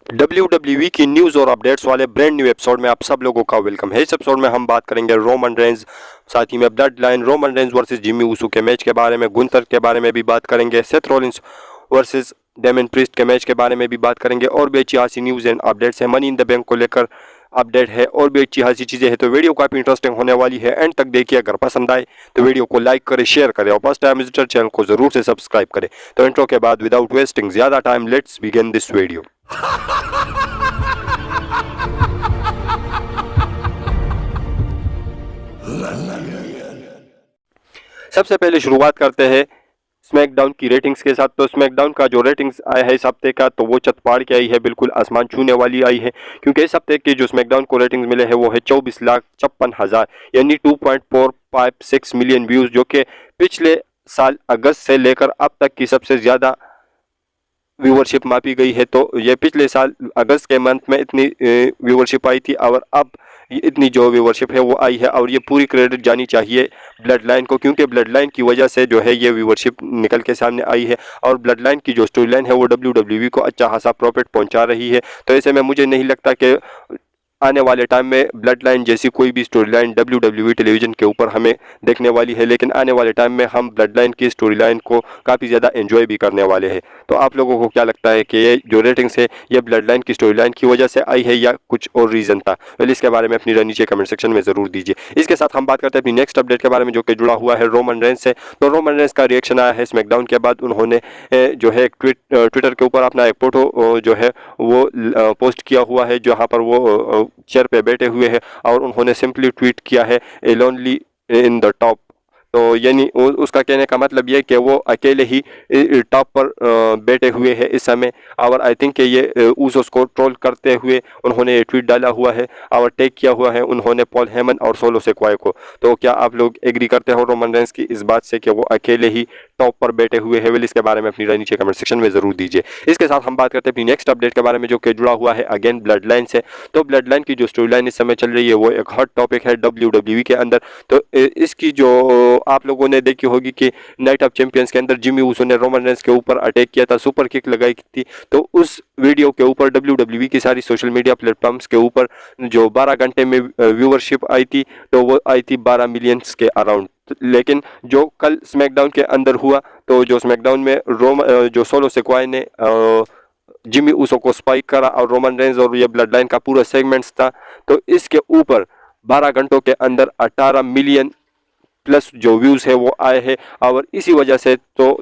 WWE की news और updates वाले ब्रांड न्यू एपिसोड में आप सब लोगों का वेलकम है। इस एपिसोड में हम बात करेंगे रोमन रेंज, साथ ही में blood line, Roman Reigns versus Jimmy Uso के मैच के बारे में, गुंथर के बारे में भी बात करेंगे, Seth Rollins versus Damian Priest के मैच के बारे में भी बात करेंगे और भी अच्छी खासी न्यूज़ एंड अपडेट्स है। मनी इन द बैंक को लेकर अपडेट है और भी अच्छी खासी चीज़ें हैं, तो वीडियो काफ़ी इंटरेस्टिंग होने वाली है। एंड तक देखिए, अगर पसंद आए तो वीडियो को लाइक करें, शेयर करें और फर्स्ट टाइम विजिटर चैनल को जरूर से सब्सक्राइब करें। तो इंट्रो के बाद विदाउट वेस्टिंग ज़्यादा time, let's begin this video. सबसे पहले शुरुआत करते हैं स्मैकडाउन की रेटिंग्स के साथ। तो स्मैकडाउन का जो रेटिंग्स आया है इस हफ्ते का, तो वो चतपाड़ के आई है, बिल्कुल आसमान छूने वाली आई है, क्योंकि इस हफ्ते की जो स्मैकडाउन को रेटिंग्स मिले हैं वो है 24,56,000 यानी 2.456 मिलियन व्यूज, जो कि पिछले साल अगस्त से लेकर अब तक की सबसे ज़्यादा व्यूवरशिप मापी गई है। तो ये पिछले साल अगस्त के मंथ में इतनी व्यूवरशिप आई थी और अब इतनी जो व्यूवरशिप है वो आई है, और ये पूरी क्रेडिट जानी चाहिए ब्लड लाइन को, क्योंकि ब्लड लाइन की वजह से जो है ये व्यूवरशिप निकल के सामने आई है। और ब्लड लाइन की जो स्टोरी लाइन है वो WWE को अच्छा खासा प्रॉफिट पहुंचा रही है। तो ऐसे में मुझे नहीं लगता कि आने वाले टाइम में ब्लड लाइन जैसी कोई भी स्टोरी लाइन WWE टेलीविज़न के ऊपर हमें देखने वाली है, लेकिन आने वाले टाइम में हम ब्लड लाइन की स्टोरी लाइन को काफ़ी ज़्यादा एंजॉय भी करने वाले हैं। तो आप लोगों को क्या लगता है कि ये जो रेटिंग्स है ये ब्लड लाइन की स्टोरी लाइन की वजह से आई है या कुछ और रीज़न था? वेल, इसके बारे में अपनी राय नीचे कमेंट सेक्शन में ज़रूर दीजिए। इसके साथ हम बात करते हैं अपनी नेक्स्ट अपडेट के बारे में, जो कि जुड़ा हुआ है रोमन रेंज से। तो रोमन रेंज का रिएक्शन आया है स्मैकडाउन के बाद। उन्होंने जो है ट्विटर के ऊपर अपना एक फोटो जो है वो पोस्ट किया हुआ है, जहाँ पर वो चेयर पे बैठे हुए हैं, और उन्होंने सिंपली ट्वीट किया है a lonely in the top. तो यानी उसका कहने का मतलब ये कि वो अकेले ही टॉप पर बैठे हुए हैं इस समय। और आई थिंक कि ये ऊसोस को ट्रोल करते हुए उन्होंने ये ट्वीट डाला हुआ है और टैग किया हुआ है उन्होंने पॉल हेमन और सोलो सिकोआ को। तो क्या आप लोग एग्री करते हो रोमन रेंज की इस बात से कि वो अकेले ही टॉप पर बैठे हुए हैं? वेल, इसके बारे में अपनी राय नीचे कमेंट सेक्शन में जरूर दीजिए। इसके साथ हम बात करते हैं अपनी नेक्स्ट अपडेट के बारे में, जो कि जुड़ा हुआ है अगेन ब्लड लाइन से। तो ब्लड लाइन की जो स्टोरी लाइन इस समय चल रही है वो एक हॉट टॉपिक है WWE के अंदर। तो इसकी जो आप लोगों ने देखी होगी कि नाइट ऑफ चैंपियंस के अंदर जिमी ऊसो ने रोमन रेंज के ऊपर अटैक किया था, सुपर किक लगाई थी। तो उस वीडियो के ऊपर WWE की सारी सोशल मीडिया प्लेटफॉर्म्स के ऊपर जो 12 घंटे में व्यूवरशिप आई थी, तो वो आई थी 12 मिलियंस के अराउंड। लेकिन जो कल स्मैकडाउन के अंदर हुआ, तो जो स्मैकडाउन में जो सोलो सिकोआ ने जिमी ऊसो को स्पाइक करा और रोमन रेंज और ये ब्लड लाइन का पूरा सेगमेंट्स था, तो इसके ऊपर 12 घंटों के अंदर 18 मिलियन प्लस जो व्यूज है वो आए हैं। और इसी वजह से तो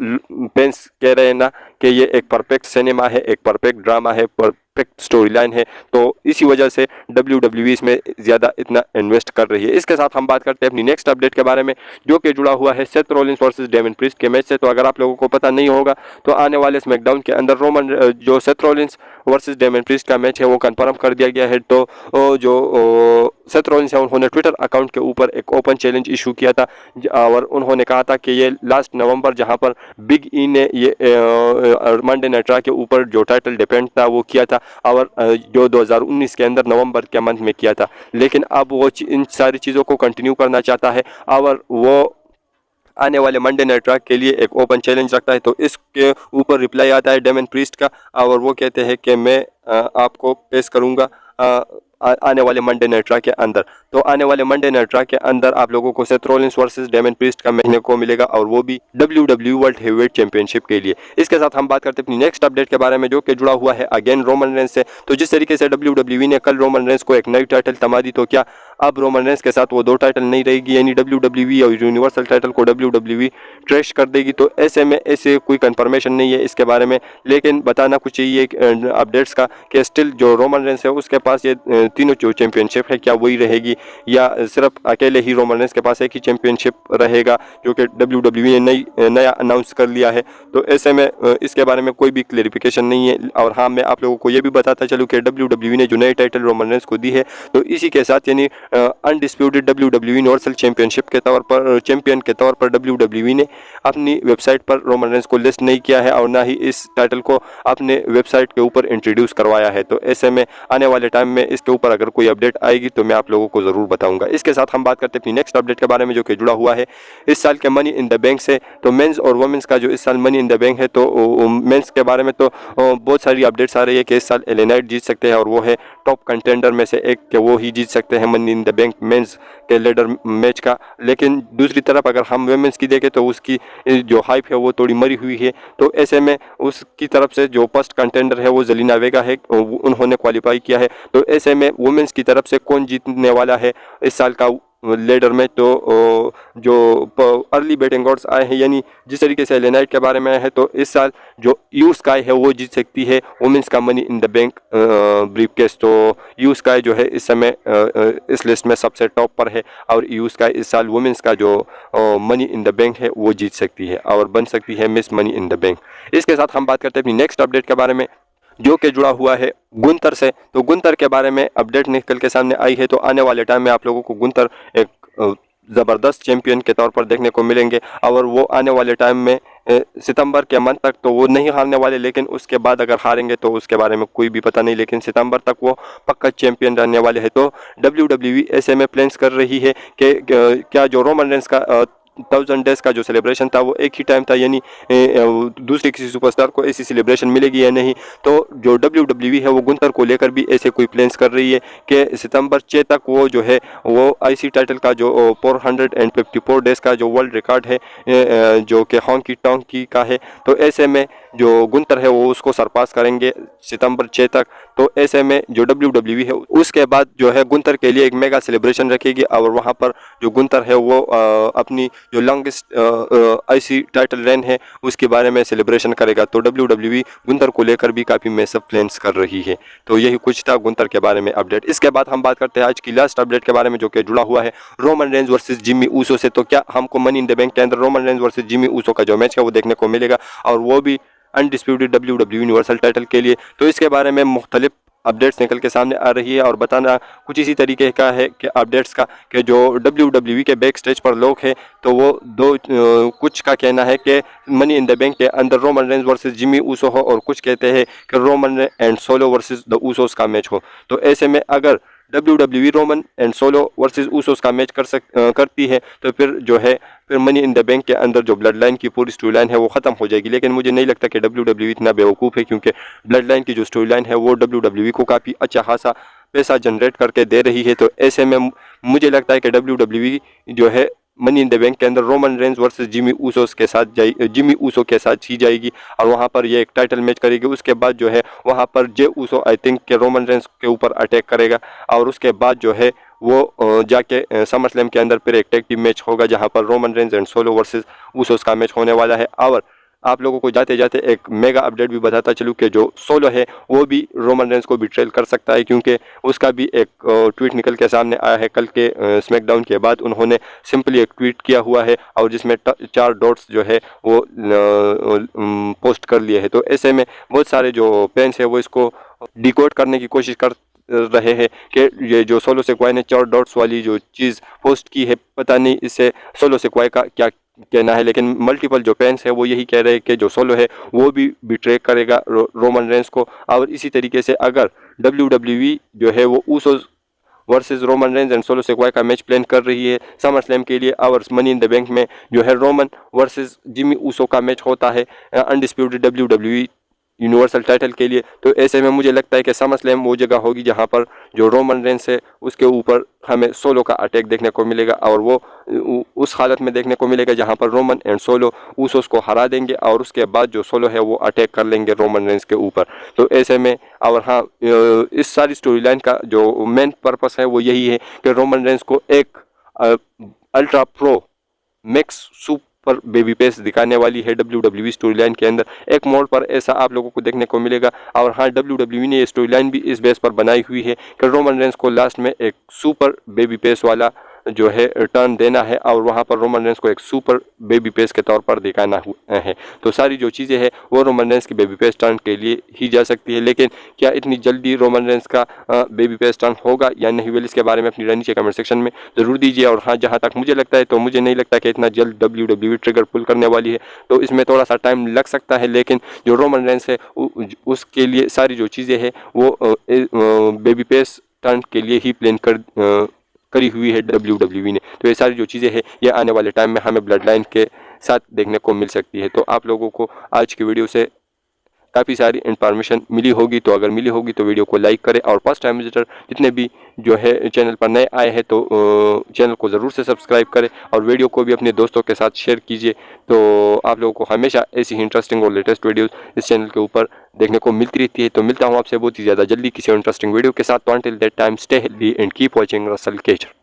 फैंस कह रहे हैं ना कि ये एक परफेक्ट सिनेमा है, एक परफेक्ट ड्रामा है, परफेक्ट स्टोरी लाइन है। तो इसी वजह से WWE इसमें ज़्यादा इतना इन्वेस्ट कर रही है। इसके साथ हम बात करते हैं अपनी नेक्स्ट अपडेट के बारे में, जो कि जुड़ा हुआ है Seth Rollins versus Damian Priest के मैच से। तो अगर आप लोगों को पता नहीं होगा तो आने वाले स्मैकडाउन के अंदर जो Seth Rollins versus Damian Priest का मैच है वो कंफर्म कर दिया गया है। तो जो सेथ रॉलिंस है उन्होंने ट्विटर अकाउंट के ऊपर एक ओपन चैलेंज इशू किया था, और उन्होंने कहा था कि ये लास्ट नवंबर जहां पर बिग ई ने ये मंडे नाइट रॉ के ऊपर जो टाइटल डिपेंड था वो किया था, और जो 2019 के अंदर नवंबर के मंथ में किया था। लेकिन अब वो इन सारी चीज़ों को कंटिन्यू करना चाहता है और वो आने वाले मंडे नाइट रॉ के लिए एक ओपन चैलेंज रखता है। तो इसके ऊपर रिप्लाई आता है डेमन प्रीस्ट का, और वो कहते हैं कि मैं आपको पेश करूंगा आने वाले मंडे नाइट रॉ के अंदर। तो आने वाले मंडे नाइट रॉ के अंदर आप लोगों को Seth Rollins versus Damian Priest का मैच को मिलेगा, और वो भी WWE वर्ल्ड हेवीवेट चैंपियनशिप के लिए। इसके साथ हम बात करते हैं अपनी नेक्स्ट अपडेट के बारे में, जो कि जुड़ा हुआ है अगेन रोमन रेंज से। तो जिस तरीके से WWE ने कल रोमन रेंज को एक नई टाइटल थमा दी, तो क्या अब रोमन रेंज के साथ वो 2 टाइटल नहीं रहेगी, यानी WWE और यूनिवर्सल टाइटल को WWE ट्रैश कर देगी? तो ऐसे में ऐसे कोई कंफर्मेशन नहीं है इसके बारे में, लेकिन बताना कुछ चाहिए अपडेट्स का कि स्टिल जो रोमन रेंज है उसके पास ये तीनों जो चैंपियनशिप है क्या वही रहेगी, या सिर्फ अकेले ही रोमन रेंज के पास एक ही चैंपियनशिप रहेगा, जो कि WWE ने नया अनाउंस कर लिया है। तो ऐसे में इसके बारे में कोई भी क्लेरिफिकेशन नहीं है। और हाँ, मैं आप लोगों को ये भी बताता चलूँ कि WWE ने जो नई टाइटल रोमन रेंज को दी है, तो इसी के साथ यानी अनडिस्प्यूटेड WWE यूनिवर्सल चैंपियनशिप के तौर पर चैंपियन के तौर पर WWE ने अपनी वेबसाइट पर रोमन रेंस को लिस्ट नहीं किया है और ना ही इस टाइटल को अपने वेबसाइट के ऊपर इंट्रोड्यूस करवाया है। तो ऐसे में आने वाले टाइम में इसके ऊपर अगर कोई अपडेट आएगी तो मैं आप लोगों को ज़रूर बताऊंगा। इसके साथ हम बात करते हैं अपनी नेक्स्ट अपडेट के बारे में जो कि जुड़ा हुआ है इस साल के मनी इन द बैंक से। तो मेंस और वुमेन्स का जो इस साल मनी इन द बैंक है, तो मेंस के बारे में तो बहुत सारी अपडेट्स आ रही है कि इस साल एलए नाइट जीत सकते हैं और वो है टॉप कंटेंडर में से एक कि वो ही जीत सकते हैं money in the bank men's के लेडर मैच का। लेकिन दूसरी तरफ अगर हम वुमेन्स की देखें तो उसकी जो हाइप है वो थोड़ी मरी हुई है। तो ऐसे में उसकी तरफ से जो फर्स्ट कंटेंडर है वो जेलिना वेगा है, उन्होंने क्वालिफाई किया है। तो ऐसे में वुमेन्स की तरफ से कौन जीतने वाला है इस साल का लेडर में, तो जो अर्ली बैटिंग ऑड्स आए हैं, यानी जिस तरीके से एलए नाइट के बारे में है, तो इस साल जो यू स्काई है वो जीत सकती है वुमेन्स का money in the bank briefcase. तो यू स्काई जो है इस समय इस लिस्ट में सबसे टॉप पर है और यू स्काई इस साल वुमेन्स का जो मनी इन द बैंक है वो जीत सकती है और बन सकती है miss money in the bank. इसके साथ हम बात करते हैं अपनी नेक्स्ट अपडेट के बारे में जो कि जुड़ा हुआ है गुंतर से। तो गुंतर के बारे में अपडेट निकल के सामने आई है। तो आने वाले टाइम में आप लोगों को गुंतर एक ज़बरदस्त चैंपियन के तौर पर देखने को मिलेंगे और वो आने वाले टाइम में सितंबर के मंथ तक तो वो नहीं हारने वाले, लेकिन उसके बाद अगर हारेंगे तो उसके बारे में कोई भी पता नहीं, लेकिन सितंबर तक वो पक्का चैंपियन रहने वाले हैं। तो WWE ऐसे में प्लान्स कर रही है कि क्या जो रोमन रेंस का 1000 डेज का जो सेलिब्रेशन था वो एक ही टाइम था, यानी दूसरे किसी सुपरस्टार को ऐसी सेलिब्रेशन मिलेगी या नहीं। तो जो WWE है वो गुंतर को लेकर भी ऐसे कोई प्लान्स कर रही है कि सितंबर 6 तक वो जो है वो आईसी टाइटल का जो 454 डेज का जो वर्ल्ड रिकॉर्ड है जो कि हॉन्की टॉन्की का है, तो ऐसे में जो गुंतर है वो उसको सरपास करेंगे सितंबर 6 तक। तो ऐसे में जो WWE है उसके बाद जो है गुंतर के लिए एक मेगा सेलिब्रेशन रखेगी और वहाँ पर जो गुंतर है वो अपनी जो लॉन्गेस्ट आईसी टाइटल रेन है उसके बारे में सेलिब्रेशन करेगा। तो WWE गुंतर को लेकर भी काफ़ी मैसिव प्लान्स कर रही है। तो यही कुछ था गुंतर के बारे में अपडेट। इसके बाद हम बात करते हैं आज की लास्ट अपडेट के बारे में जो कि जुड़ा हुआ है Roman Reigns versus Jimmy Uso से। तो क्या हमको मनी इन द बैंक के अंदर Roman Reigns versus Jimmy Uso का जो मैच है वो देखने को मिलेगा और वो भी अनडिस्प्यूटेड WWE यूनिवर्सल टाइटल के लिए। तो इसके बारे में मुख्तलिफ अपडेट्स निकल के सामने आ रही है और बताना कुछ इसी तरीके का है कि अपडेट्स का कि जो WWE के बैक स्टेज पर लोग हैं तो वो कुछ का कहना है कि मनी इन द बैंक के अंदर Roman Reigns versus Jimmy Uso हो और कुछ कहते हैं कि Roman and solo versus the Usos का मैच हो। तो ऐसे में अगर WWE Roman and solo versus Usos का मैच करती है तो फिर मनी इन द बैंक के अंदर जो ब्लड लाइन की पूरी स्टोरी लाइन है वो ख़त्म हो जाएगी। लेकिन मुझे नहीं लगता कि WWE इतना बेवकूफ़ है, क्योंकि ब्लड लाइन की जो स्टोरी लाइन है वो WWE को काफ़ी अच्छा खासा पैसा जनरेट करके दे रही है। तो ऐसे में मुझे लगता है कि WWE जो है मनी इन द बैंक के अंदर Roman Reigns versus Jimmy Uso के साथ की जाएगी और वहाँ पर ये एक टाइटल मैच करेगी। उसके बाद जो है वहाँ पर जे ऊसो आई थिंक के रोमन रेंज के ऊपर अटैक करेगा और उसके बाद जो है वो जाके समर स्लैम के अंदर फिर एक टैग टीम मैच होगा जहाँ पर Roman Reigns and solo versus Usos का मैच होने वाला है। और आप लोगों को जाते जाते एक मेगा अपडेट भी बताता चलूँ कि जो सोलो है वो भी रोमन रेंज को बिट्रेल कर सकता है, क्योंकि उसका भी एक ट्वीट निकल के सामने आया है। कल के स्मैकडाउन के बाद उन्होंने सिंपली एक ट्वीट किया हुआ है और जिसमें 4 डॉट्स जो है वो पोस्ट कर लिए हैं। तो ऐसे में बहुत सारे जो फैंस है वो इसको डिकोड करने की कोशिश कर रहे हैं कि ये जो सोलो सिक्वाई ने 4 डॉट्स वाली जो चीज़ पोस्ट की है, पता नहीं इससे सोलो सिक्वाई का क्या कहना है। लेकिन मल्टीपल जो फैंस है वो यही कह रहे हैं कि जो सोलो है वो भी बिट्रे करेगा रोमन रेंस को। और इसी तरीके से अगर WWE जो है वो Usos versus Roman Reigns and Solo Sikoa का मैच प्लान कर रही है समर स्लैम के लिए और मनी इन द बैंक में जो है रोमन वर्सेस जिमी ऊसो का मैच होता है अनडिस्प्यूटेड WWE यूनिवर्सल टाइटल के लिए, तो ऐसे में मुझे लगता है कि समर स्लैम वो जगह होगी जहां पर जो रोमन रेंस है उसके ऊपर हमें सोलो का अटैक देखने को मिलेगा और वो उस हालत में देखने को मिलेगा जहां पर रोमन एंड सोलो ऊसोस को हरा देंगे और उसके बाद जो सोलो है वो अटैक कर लेंगे रोमन रेंस के ऊपर। तो ऐसे में और हाँ, इस सारी स्टोरी लाइन का जो मेन पर्पस है वो यही है कि रोमन रेंस को एक ultra pro max super baby face दिखाने वाली है WWE स्टोरी लाइन के अंदर। एक मोड पर ऐसा आप लोगों को देखने को मिलेगा और हाँ, WWE ने ये स्टोरी लाइन भी इस बेस पर बनाई हुई है कि रोमन रेंस को लास्ट में एक सुपर बेबी पेस वाला जो है टर्न देना है और वहाँ पर रोमन रेंस को एक सुपर बेबी फेस के तौर पर दिखाना है। तो सारी जो चीज़ें हैं वो रोमन रेंस की बेबी फेस टर्न के लिए ही जा सकती है, लेकिन क्या इतनी जल्दी रोमन रेंस का बेबी फेस टर्न होगा या नहीं, वेल इसके बारे में अपनी राय नीचे कमेंट सेक्शन में ज़रूर दीजिए। और हाँ, जहाँ तक मुझे लगता है तो मुझे नहीं लगता कि इतना जल्द WWE ट्रिगर पुल करने वाली है, तो इसमें थोड़ा सा टाइम लग सकता है। लेकिन जो रोमन रेंस है उसके लिए सारी जो चीज़ें हैं वो बेबी फेस टर्न के लिए ही प्लान करी हुई है WWE ने। तो ये सारी जो चीज़ें हैं ये आने वाले टाइम में हमें ब्लड लाइन के साथ देखने को मिल सकती है। तो आप लोगों को आज की वीडियो से काफ़ी सारी इन्फॉर्मेशन मिली होगी, तो अगर मिली होगी तो वीडियो को लाइक करें और फर्स्ट टाइम विजिटर जितने भी जो है चैनल पर नए आए हैं तो चैनल को ज़रूर से सब्सक्राइब करें और वीडियो को भी अपने दोस्तों के साथ शेयर कीजिए। तो आप लोगों को हमेशा ऐसी ही इंटरेस्टिंग और लेटेस्ट वीडियोस इस चैनल के ऊपर देखने को मिलती रहती है। तो मिलता हूँ आपसे बहुत ही ज़्यादा जल्दी किसी इंटरेस्टिंग वीडियो के साथ। तो until that time stay healthy and keep watching Russell केचर।